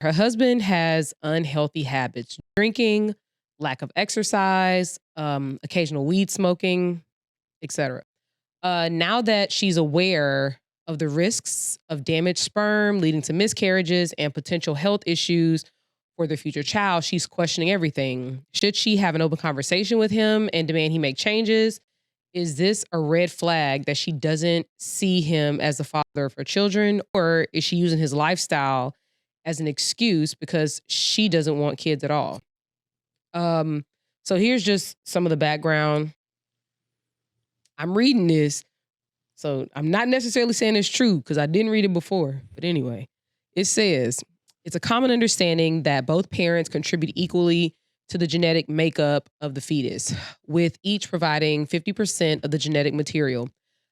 Her husband has unhealthy habits, drinking, lack of exercise, occasional weed smoking, etc. Now that she's aware of the risks of damaged sperm leading to miscarriages and potential health issues for their future child, she's questioning everything. Should she have an open conversation with him and demand he make changes? Is this a red flag that she doesn't see him as the father of her children? Or is she using his lifestyle as an excuse because she doesn't want kids at all? Um, so here's just some of the background. I'm reading this, so I'm not necessarily saying it's true because I didn't read it before. But anyway, it says it's a common understanding that both parents contribute equally to the genetic makeup of the fetus, with each providing 50% of the genetic material.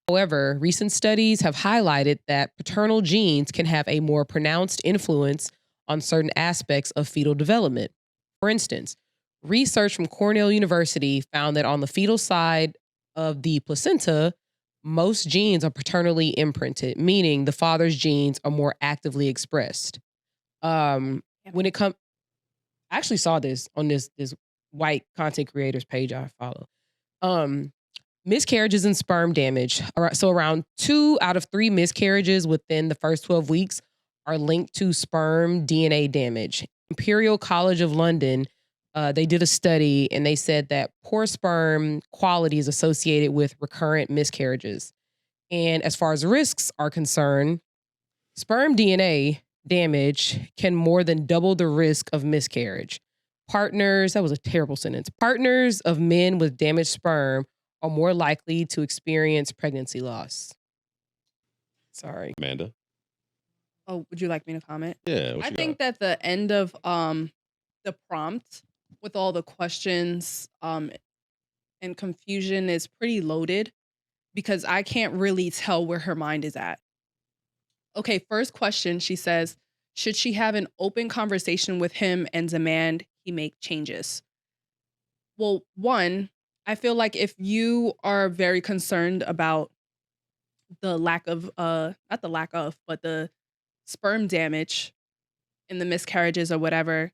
However, recent studies have highlighted that paternal genes can have a more pronounced influence on certain aspects of fetal development. For instance, research from Cornell University found that on the fetal side of the placenta, most genes are paternally imprinted, meaning the father's genes are more actively expressed. When it comes, I actually saw this on this white content creators page I follow. Miscarriages and sperm damage. So around 2 out of 3 miscarriages within the first 12 weeks are linked to sperm DNA damage. Imperial College of London, they did a study and they said that poor sperm quality is associated with recurrent miscarriages. And as far as risks are concerned, sperm DNA damage can more than double the risk of miscarriage. Partners, that was a terrible sentence. Partners of men with damaged sperm are more likely to experience pregnancy loss. Sorry. Amanda? Oh, would you like me to comment? Yeah. I think that the end of the prompt with all the questions and confusion is pretty loaded because I can't really tell where her mind is at. Okay, first question, she says, should she have an open conversation with him and demand he make changes? Well, one, I feel like if you are very concerned about the lack of, not the lack of, but the sperm damage in the miscarriages or whatever,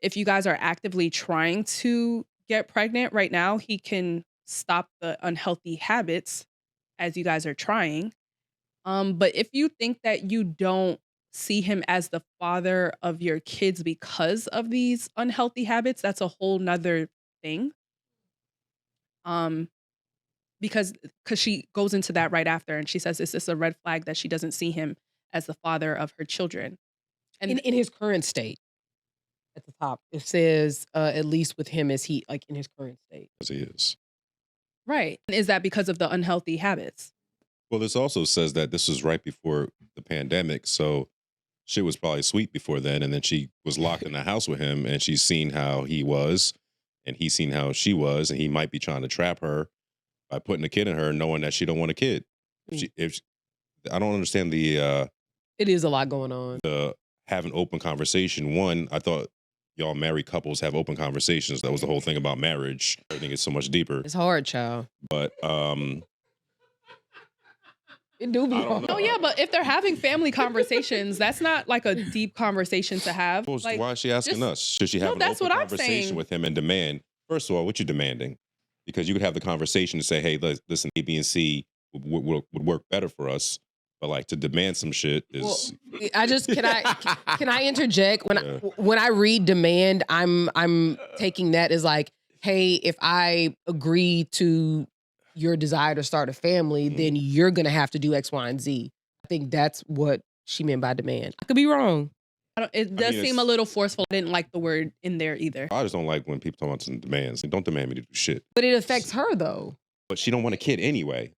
if you guys are actively trying to get pregnant right now, he can stop the unhealthy habits as you guys are trying. But if you think that you don't see him as the father of your kids because of these unhealthy habits, that's a whole nother thing. Um, because she goes into that right after and she says, is this a red flag that she doesn't see him as the father of her children? And in his current state, at the top, it says, at least with him, is he like in his current state? As he is. Right. And is that because of the unhealthy habits? Well, this also says that this was right before the pandemic, so shit was probably sweet before then, and then she was locked in the house with him, and she's seen how he was, and he's seen how she was, and he might be trying to trap her by putting a kid in her, knowing that she don't want a kid. If I don't understand the It is a lot going on. have an open conversation. One, I thought y'all married couples have open conversations. That was the whole thing about marriage. I think it's so much deeper. It's hard, child. But It do be hard. Oh yeah, but if they're having family conversations, that's not like a deep conversation to have. well, Like, why is she asking us? Should she have an that's open what I'm conversation saying. with him and demand? First of all, what you demanding? Because you could have the conversation and say, "Hey, listen, A, B, and C would work better for us." But like to demand some shit is. Well, can I interject? When I read demand, I'm taking that as like, hey, if I agree to your desire to start a family, then you're gonna have to do X, Y, and Z. I think that's what she meant by demand. I could be wrong. It does seem a little forceful. I didn't like the word in there either. I just don't like when people talk about some demands. Don't demand me to do shit. But it affects her though. But she don't want a kid anyway.